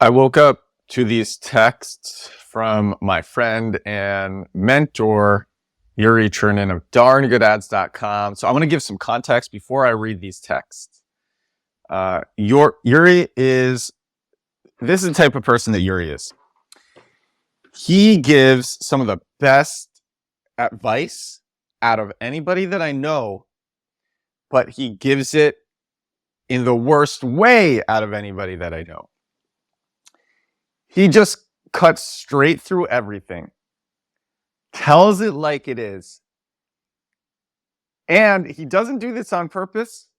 I woke up to these texts from my friend and mentor, Yuriy of darngoodads.com. So I want to give some context before I read these texts. Yuriy is, this is the type of person that Yuriy is. He gives some of the best advice out of anybody that I know, but he gives it in the worst way out of anybody that I know. He just cuts straight through everything, tells it like it is. And he doesn't do this on purpose,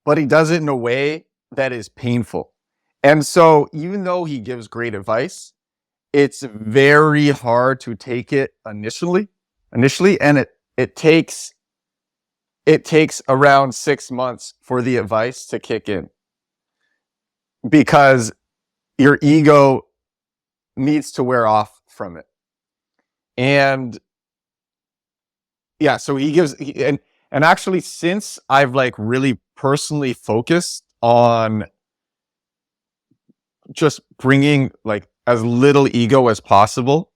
but he does it in a way that is painful. And so even though he gives great advice, it's very hard to take it initially, and it takes around 6 months for the advice to kick in, because your ego needs to wear off from it. And yeah, so he gives, and actually, since I've really personally focused on just bringing as little ego as possible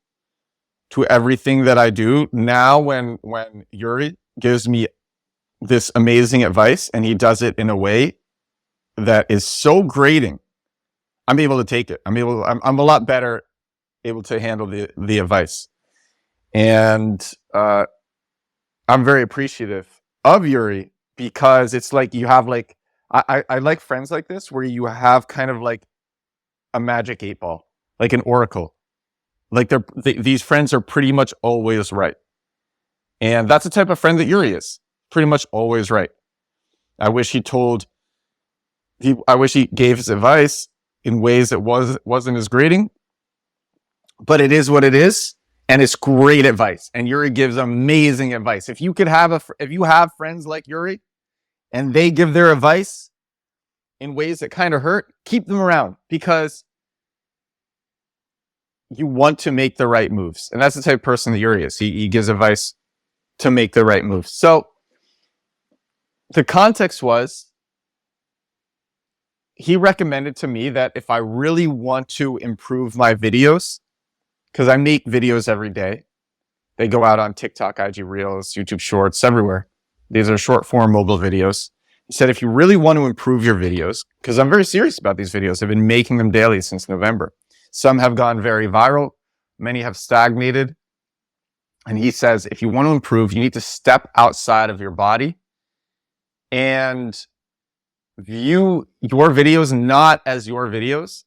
to everything that I do, now when Yuriy gives me this amazing advice and he does it in a way that is so grating, I'm able to take it. I'm a lot better able to handle the advice. And I'm very appreciative of Yuriy, because it's like you have I like friends like this, where you have kind of a magic 8-ball, like an oracle. These friends are pretty much always right. And that's the type of friend that Yuriy is. Pretty much always right. I wish he gave his advice in ways that wasn't as grating, but it is what it is, and it's great advice. And Yuriy gives amazing advice. If you have friends like Yuriy and they give their advice in ways that kind of hurt, keep them around, because you want to make the right moves. And that's the type of person that Yuriy is. He gives advice to make the right moves. So the context was, he recommended to me that if I really want to improve my videos, because I make videos every day, they go out on TikTok, IG Reels, YouTube Shorts, everywhere. These are short form mobile videos. He said, if you really want to improve your videos, because I'm very serious about these videos, I've been making them daily since November. Some have gone very viral. Many have stagnated. And he says, if you want to improve, you need to step outside of your body and view your videos not as your videos,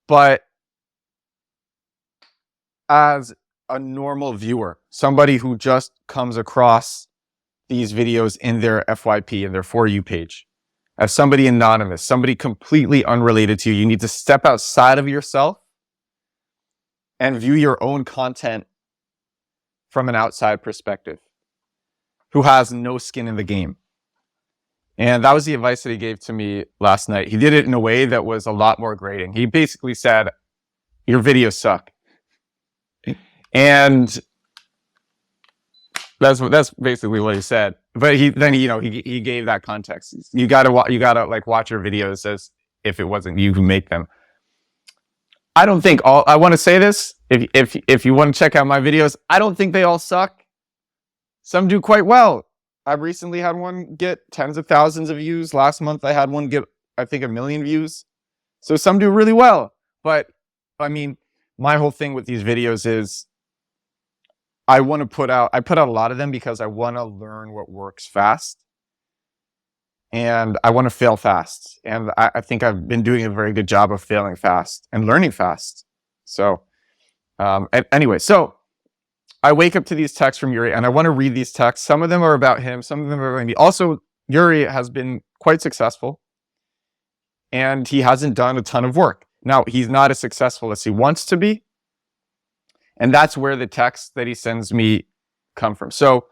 but as a normal viewer, somebody who just comes across these videos in their FYP, in their For You page, as somebody anonymous, somebody completely unrelated to you. You need to step outside of yourself and view your own content from an outside perspective, who has no skin in the game. And that was the advice that he gave to me last night. He did it in a way that was a lot more grating. He basically said, your videos suck. And that's basically what he said. But he gave that context. You gotta watch your videos as if it wasn't you who make them. I don't think I want to say this. If you want to check out my videos, I don't think they all suck. Some do quite well. I've recently had one get tens of thousands of views. Last month I had one get, I think, 1 million views. So some do really well. But I mean, my whole thing with these videos is I put out a lot of them because I want to learn what works fast. And I want to fail fast. And I think I've been doing a very good job of failing fast and learning fast. So anyway, so I wake up to these texts from Yuriy, and I want to read these texts. Some of them are about him. Some of them are about me. Also, Yuriy has been quite successful, and he hasn't done a ton of work. Now, he's not as successful as he wants to be. And that's where the texts that he sends me come from. So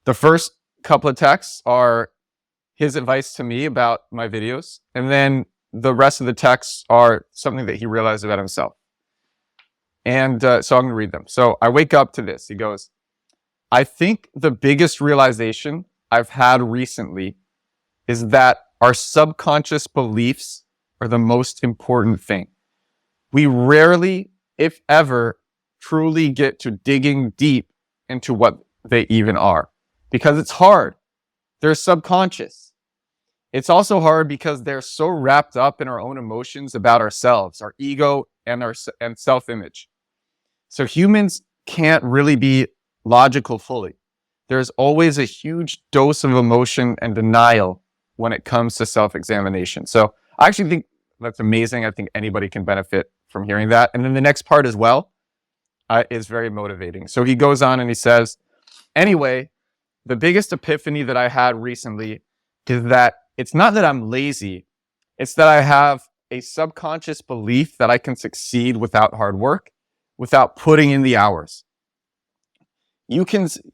the first couple of texts are his advice to me about my videos. And then the rest of the texts are something that he realized about himself. And so I'm going to read them. So I wake up to this. He goes, I think the biggest realization I've had recently is that our subconscious beliefs are the most important thing. We rarely, if ever, truly get to digging deep into what they even are, because it's hard. They're subconscious. It's also hard because they're so wrapped up in our own emotions about ourselves, our ego, and self-image. So humans can't really be logical fully. There's always a huge dose of emotion and denial when it comes to self-examination. So I actually think that's amazing. I think anybody can benefit from hearing that. And then the next part as well is very motivating. So he goes on and he says, anyway, the biggest epiphany that I had recently is that it's not that I'm lazy. It's that I have a subconscious belief that I can succeed without hard work, without putting in the hours. He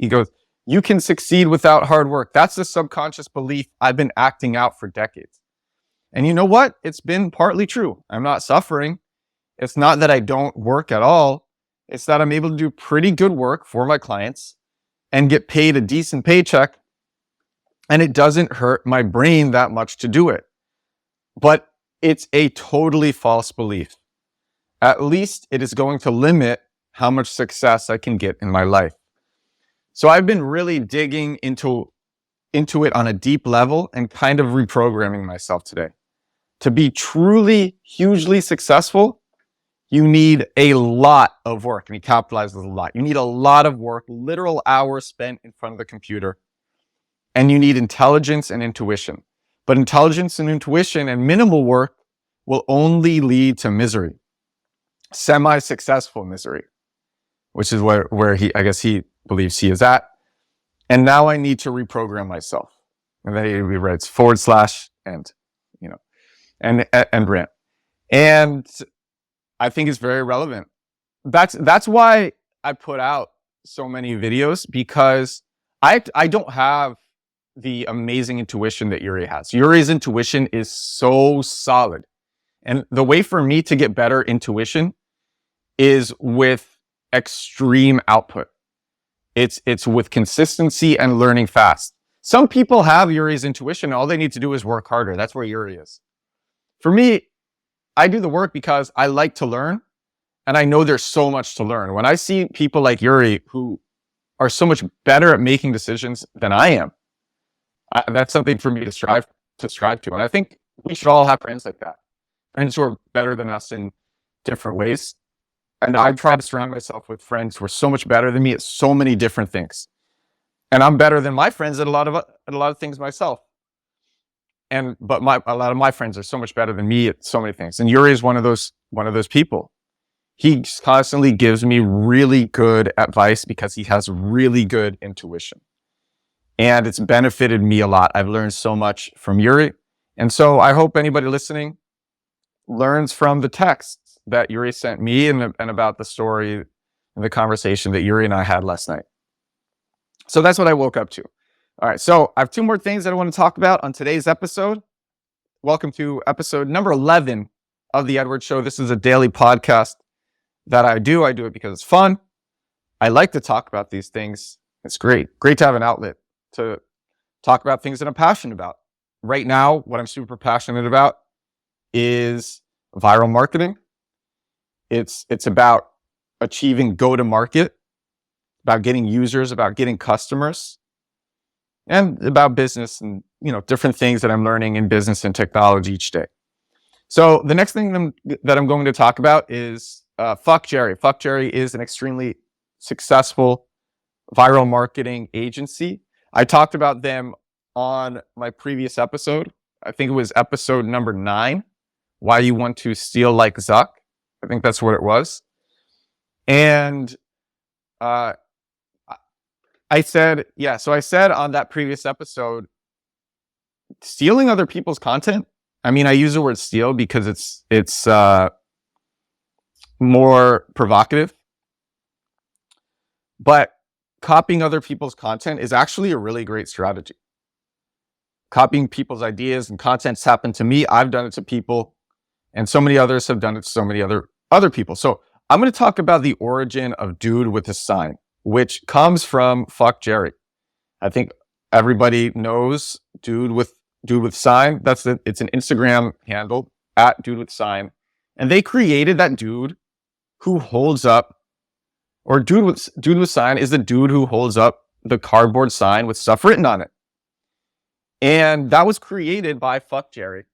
goes, you can succeed without hard work. That's the subconscious belief I've been acting out for decades. And you know what? It's been partly true. I'm not suffering. It's not that I don't work at all. It's that I'm able to do pretty good work for my clients and get paid a decent paycheck. And it doesn't hurt my brain that much to do it. But it's a totally false belief. At least it is going to limit how much success I can get in my life. So I've been really digging into it on a deep level and kind of reprogramming myself today. To be truly hugely successful, you need a lot of work. And he capitalizes a lot. You need a lot of work, literal hours spent in front of the computer. And you need intelligence and intuition. But intelligence and intuition and minimal work will only lead to misery. Semi-successful misery, which is where I guess he believes he is at. And now I need to reprogram myself. And then he writes /and, and rant. And I think it's very relevant. That's why I put out so many videos, because I don't have the amazing intuition that Yuriy has. Yuriy's intuition is so solid. And the way for me to get better intuition is with extreme output. It's with consistency and learning fast. Some people have Yuriy's intuition. All they need to do is work harder. That's where Yuriy is. For me, I do the work because I like to learn, and I know there's so much to learn. When I see people like Yuriy who are so much better at making decisions than I am, that's something for me to strive to. And I think we should all have friends like that. Friends who are better than us in different ways. And I try to surround myself with friends who are so much better than me at so many different things. And I'm better than my friends at a lot of things myself. But a lot of my friends are so much better than me at so many things. And Yuriy is one of those people. He constantly gives me really good advice because he has really good intuition. And it's benefited me a lot. I've learned so much from Yuriy. And so I hope anybody listening learns from the texts that Yuriy sent me and about the story and the conversation that Yuriy and I had last night. So that's what I woke up to. All right, so I have two more things that I want to talk about on today's episode. Welcome to episode number 11 of The Edward Show. This is a daily podcast that I do. I do it because it's fun. I like to talk about these things. It's great. Great to have an outlet to talk about things that I'm passionate about. Right now, what I'm super passionate about is viral marketing. It's about achieving go-to-market, about getting users, about getting customers, and about business and different things that I'm learning in business and technology each day. So the next thing that I'm going to talk about is Fuck Jerry. Fuck Jerry is an extremely successful viral marketing agency. I talked about them on my previous episode. I think it was episode number 9, Why You Want to Steal Like Zuck. I think that's what it was. And I said on that previous episode, stealing other people's content. I mean, I use the word steal because it's more provocative. But copying other people's content is actually a really great strategy. Copying people's ideas and content's happened to me. I've done it to people, and so many others have done it to so many other people. So I'm going to talk about the origin of Dudewithasign, which comes from Fuck Jerry. I think everybody knows Dudewithasign. It's an Instagram handle. at Dudewithasign, and they created that dude who holds up, or Dudewithasign is the dude who holds up the cardboard sign with stuff written on it. And that was created by Fuck Jerry.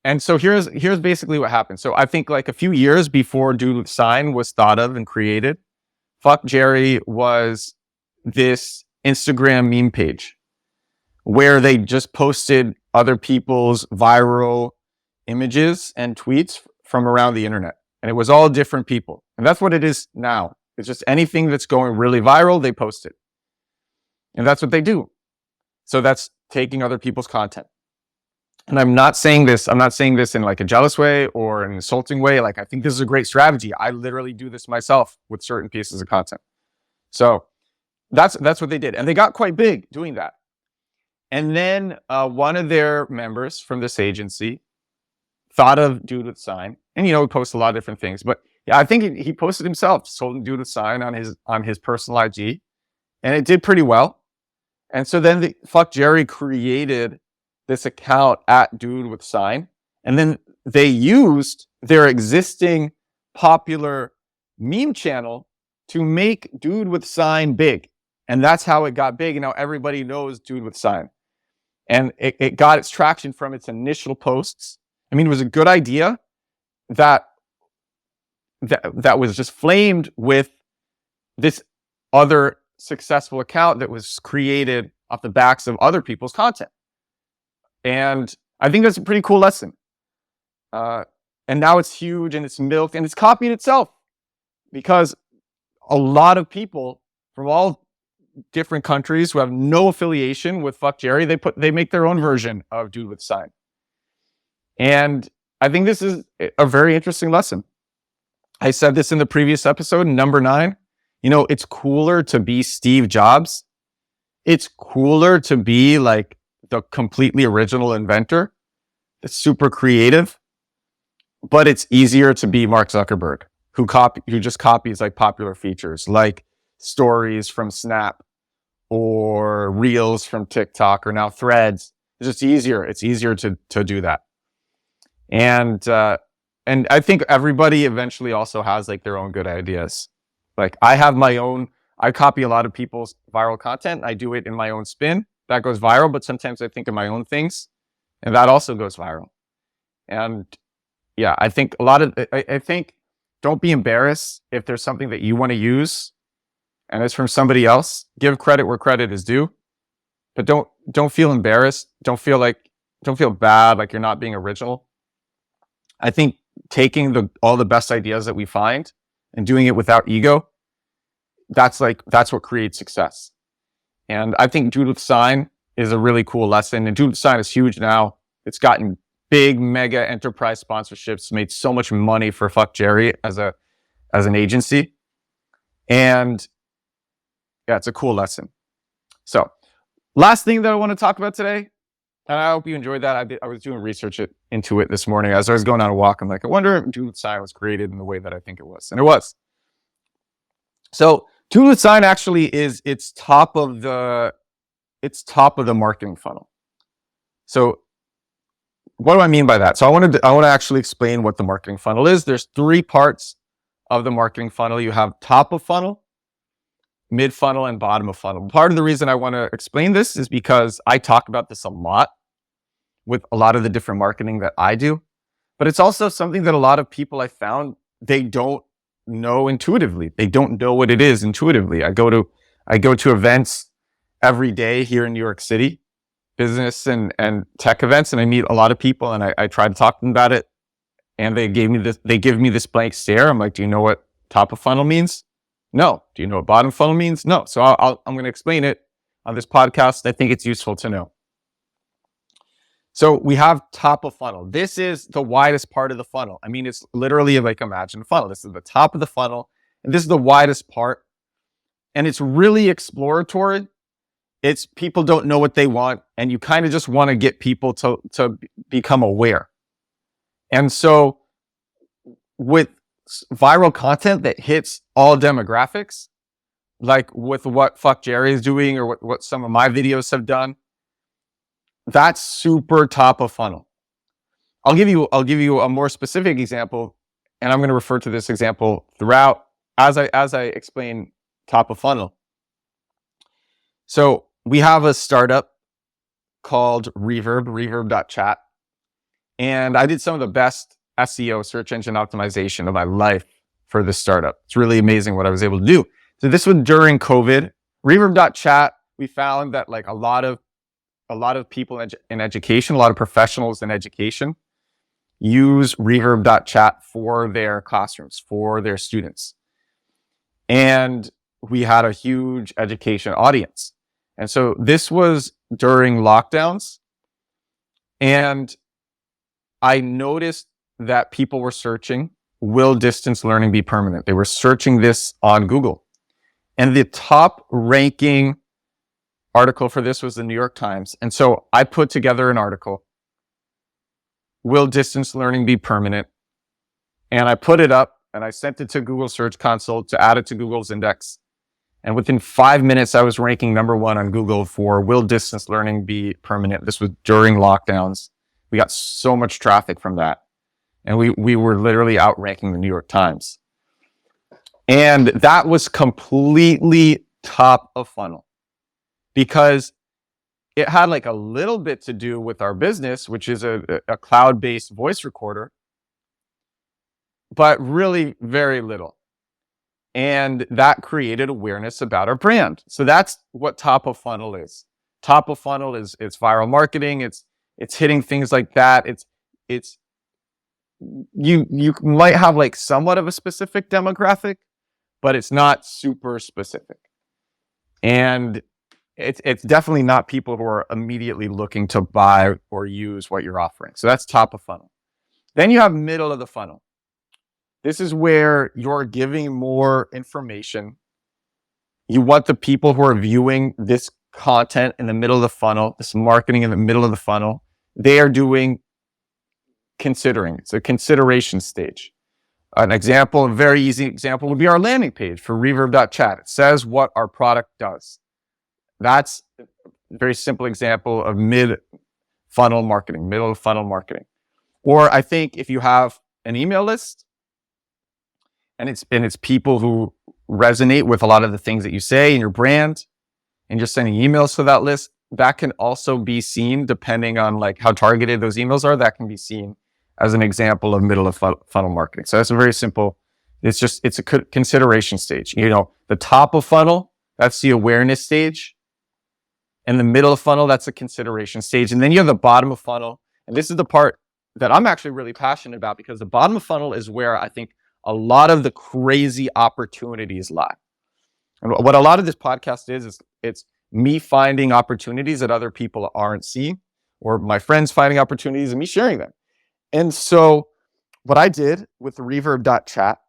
And so here's basically what happened. So I think like a few years before Dudewithasign was thought of and created, Fuck Jerry was this Instagram meme page where they just posted other people's viral images and tweets from around the internet. And it was all different people. And that's what it is now. It's just anything that's going really viral, they post it. And that's what they do. So that's taking other people's content. And I'm not saying this in like a jealous way or an insulting way. Like, I think this is a great strategy. I literally do this myself with certain pieces of content. So that's what they did. And they got quite big doing that. And then one of their members from this agency thought of Dudewithasign, and he posts a lot of different things. But yeah, I think he posted himself, sold Dudewithasign on his personal IG, and it did pretty well. And so then Fuck Jerry created this account at Dudewithasign, and then they used their existing popular meme channel to make Dudewithasign big. And that's how it got big. And now everybody knows Dudewithasign. And it got its traction from its initial posts. I mean, it was a good idea that was just flamed with this other successful account that was created off the backs of other people's content. And I think that's a pretty cool lesson. And now it's huge and it's milked and it's copied itself, because a lot of people from all different countries who have no affiliation with Fuck Jerry, they make their own version of Dudewithasign. And I think this is a very interesting lesson. I said this in the previous episode, number 9. It's cooler to be Steve Jobs. It's cooler to be like the completely original inventor, that's super creative. But it's easier to be Mark Zuckerberg, who just copies like popular features, like stories from Snap or Reels from TikTok or now Threads. It's just easier. It's easier to do that. And I think everybody eventually also has like their own good ideas. Like I copy a lot of people's viral content. I do it in my own spin. That goes viral, but sometimes I think of my own things and that also goes viral. And yeah, I think I think don't be embarrassed if there's something that you want to use and it's from somebody else. Give credit where credit is due, but don't feel embarrassed. Don't feel bad like you're not being original. I think taking all the best ideas that we find and doing it without ego, that's what creates success. And I think Dudewithasign is a really cool lesson. And Dudewithasign is huge now. It's gotten big, mega enterprise sponsorships, made so much money for Fuck Jerry as an agency. And yeah, it's a cool lesson. So last thing that I want to talk about today, and I hope you enjoyed that. I was doing research into it this morning as I was going on a walk. I'm like, I wonder if Dudewithasign was created in the way that I think it was. And it was. So Dudewithasign actually is it's top of the marketing funnel. So what do I mean by that? So I want to actually explain what the marketing funnel is. There's 3 parts of the marketing funnel. You have top of funnel, mid funnel, and bottom of funnel. Part of the reason I want to explain this is because I talk about this a lot with a lot of the different marketing that I do, but it's also something that a lot of people I found, they don't know intuitively. They don't know what it is intuitively. I go to events every day here in New York City, business and tech events, and I meet a lot of people and I try to talk to them about it. And they give me this blank stare. I'm like, do you know what top of funnel means? No. Do you know what bottom funnel means? No. So I'm going to explain it on this podcast. I think it's useful to know. So we have top of funnel. This is the widest part of the funnel. I mean, it's literally like imagine a funnel. This is the top of the funnel, and this is the widest part. And it's really exploratory. It's people don't know what they want, and you kind of just want to get people to become aware. And so with viral content that hits all demographics, like with what Fuck Jerry is doing or what some of my videos have done, that's super top of funnel. I'll give you a more specific example, and I'm going to refer to this example throughout as I explain top of funnel. So we have a startup called reverb.chat, and I did some of the best SEO, search engine optimization, of my life for this startup. It's really amazing what I was able to do. So this was during COVID. Reverb.chat, we found that like a lot of people in education, a lot of professionals in education use reverb.chat for their classrooms, for their students. And we had a huge education audience. And so this was during lockdowns. And I noticed that people were searching, will distance learning be permanent? They were searching this on Google. And the top ranking article for this was the New York Times. And so I put together an article, will distance learning be permanent? And I put it up and I sent it to Google Search Console to add it to Google's index. And within 5 minutes, I was ranking #1 on Google for will distance learning be permanent? This was during lockdowns. We got so much traffic from that. And we were literally outranking the New York Times. And that was completely top of funnel because it had like a little bit to do with our business, which is a cloud-based voice recorder, but really very little. And that created awareness about our brand. So that's what top of funnel is. Top of funnel is viral marketing. It's hitting things like that. It's you might have like somewhat of a specific demographic, but it's not super specific. And it's definitely not people who are immediately looking to buy or use what you're offering. So that's top of funnel. Then you have middle of the funnel. This is where you're giving more information. You want the people who are viewing this content in the middle of the funnel, this marketing in the middle of the funnel, they are doing considering. It's a consideration stage. An example, a very easy example would be our landing page for reverb.chat. It says what our product does. That's a very simple example of mid-funnel marketing, middle of funnel marketing. Or I think if you have an email list and it's people who resonate with a lot of the things that you say in your brand and you're sending emails to that list, that can also be seen depending on like how targeted those emails are. That can be seen as an example of middle of funnel marketing. So that's a very simple, it's a consideration stage. You know, the top of funnel, that's the awareness stage. And the middle of funnel, that's a consideration stage. And then you have the bottom of funnel. And this is the part that I'm actually really passionate about because the bottom of funnel is where I think a lot of the crazy opportunities lie. And what a lot of this podcast is it's me finding opportunities that other people aren't seeing, or my friends finding opportunities and me sharing them. And so what I did with the reverb.chat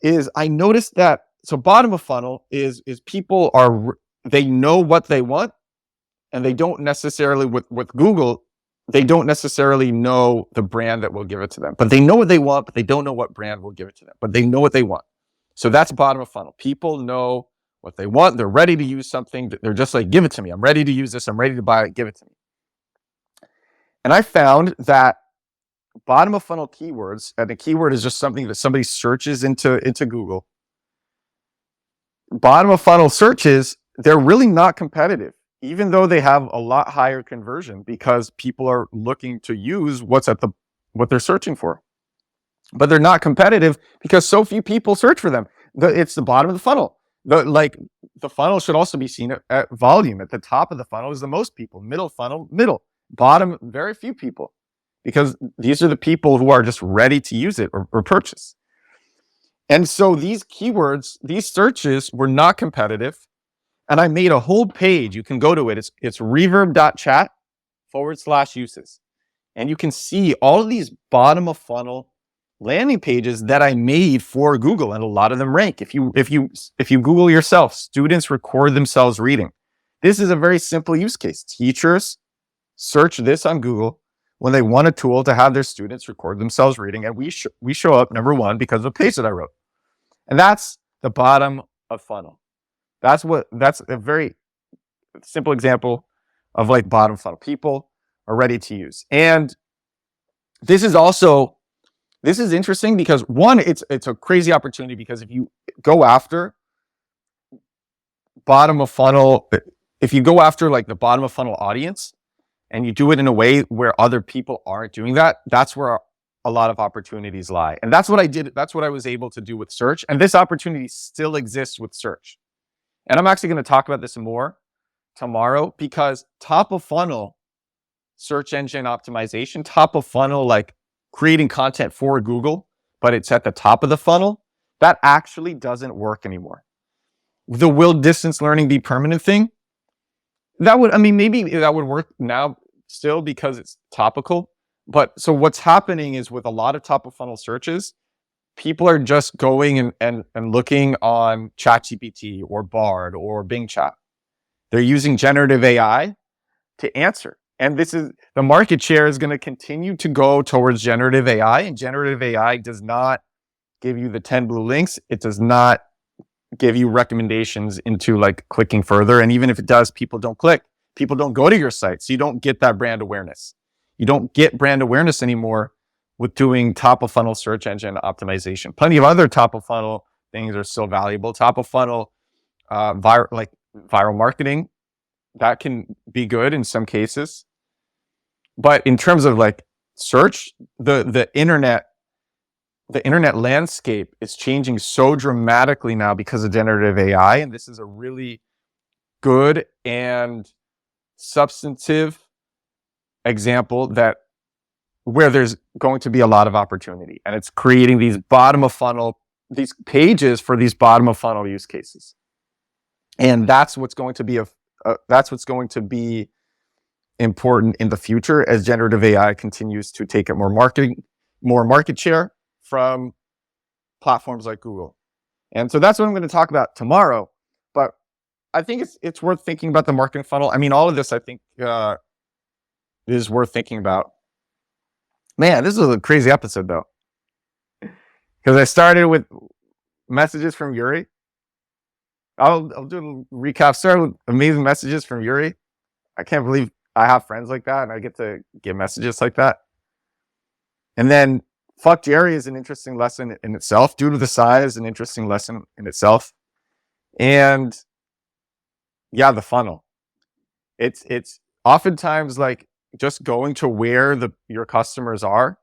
is I noticed that, so bottom of funnel is people they know what they want, and they don't necessarily, with Google, they don't necessarily know the brand that will give it to them. But they know what they want, but they don't know what brand will give it to them. But they know what they want. So that's bottom of funnel. People know what they want. They're ready to use something. They're just like, give it to me. I'm ready to use this. I'm ready to buy it. Give it to me. And I found that bottom of funnel keywords, and a keyword is just something that somebody searches into Google. Bottom of funnel searches, they're really not competitive, even though they have a lot higher conversion because people are looking to use what they're searching for. But they're not competitive because so few people search for them. It's the bottom of the funnel. The funnel should also be seen at volume. At the top of the funnel is the most people. Middle funnel, middle. Bottom, very few people. Because these are the people who are just ready to use it or purchase. And so these keywords, these searches were not competitive. And I made a whole page. You can go to it. It's reverb.chat/uses. And you can see all of these bottom of funnel landing pages that I made for Google. And a lot of them rank. If you Google yourself, students record themselves reading. This is a very simple use case. Teachers search this on Google when they want a tool to have their students record themselves reading. And we show up #1 because of a page that I wrote. And that's the bottom of funnel. That's a very simple example of like bottom funnel. People are ready to use. And this is interesting because one, it's a crazy opportunity, because if you go after bottom of funnel, if you go after like the bottom of funnel audience and you do it in a way where other people aren't doing that, that's where a lot of opportunities lie. And that's what I did. That's what I was able to do with search. And this opportunity still exists with search. And I'm actually going to talk about this more tomorrow, because top of funnel search engine optimization, top of funnel, like creating content for Google, but it's at the top of the funnel, that actually doesn't work anymore. The will distance learning be permanent thing, that would, I mean, maybe that would work now still because it's topical. But so what's happening is with a lot of top of funnel searches, people are just going and looking on ChatGPT or Bard or Bing Chat. They're using generative AI to answer. And this is, the market share is going to continue to go towards generative AI, and generative AI does not give you the 10 blue links. It does not give you recommendations into like clicking further. And even if it does, people don't click. People don't go to your site. So you don't get that brand awareness. You don't get brand awareness anymore with doing top of funnel search engine optimization. Plenty of other top of funnel things are still valuable. Top of funnel, viral marketing, that can be good in some cases. But in terms of like search, the internet landscape is changing so dramatically now because of generative AI. And this is a really good and substantive example that where there's going to be a lot of opportunity, and it's creating these bottom of funnel, these pages for these bottom of funnel use cases. And that's what's going to be important in the future as generative AI continues to take up more market share from platforms like Google. And so that's what I'm going to talk about tomorrow. But I think it's worth thinking about the marketing funnel. I mean, all of this, I think, is worth thinking about. Man, this is a crazy episode, though. Because I started with messages from Yuriy. I'll do a recap. Start with amazing messages from Yuriy. I can't believe I have friends like that and I get to get messages like that. And then fuck Jerry is an interesting lesson in itself. Dudewithasign is an interesting lesson in itself. And yeah, the funnel. It's oftentimes like just going to where your customers are.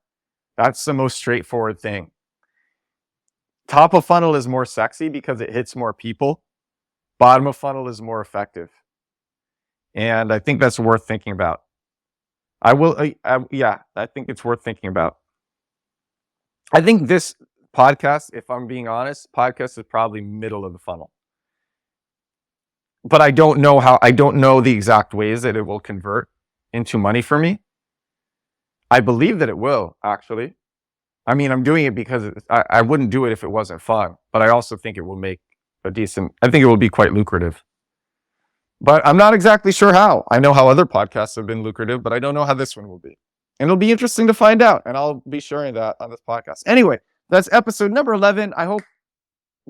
That's the most straightforward thing. Top of funnel is more sexy because it hits more people. Bottom of funnel is more effective. And I think that's worth thinking about. I think it's worth thinking about. I think this podcast, if I'm being honest, podcast is probably middle of the funnel. But I don't know the exact ways that it will convert into money for me. I believe that it will, actually. I mean, I'm doing it because I wouldn't do it if it wasn't fun, but I also think it will make I think it will be quite lucrative. But I'm not exactly sure how. I know how other podcasts have been lucrative, but I don't know how this one will be. And it'll be interesting to find out, and I'll be sharing that on this podcast. Anyway, that's episode number 11. I hope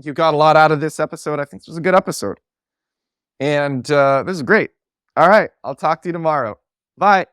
you got a lot out of this episode. I think this was a good episode. And this is great. All right, I'll talk to you tomorrow. Bye.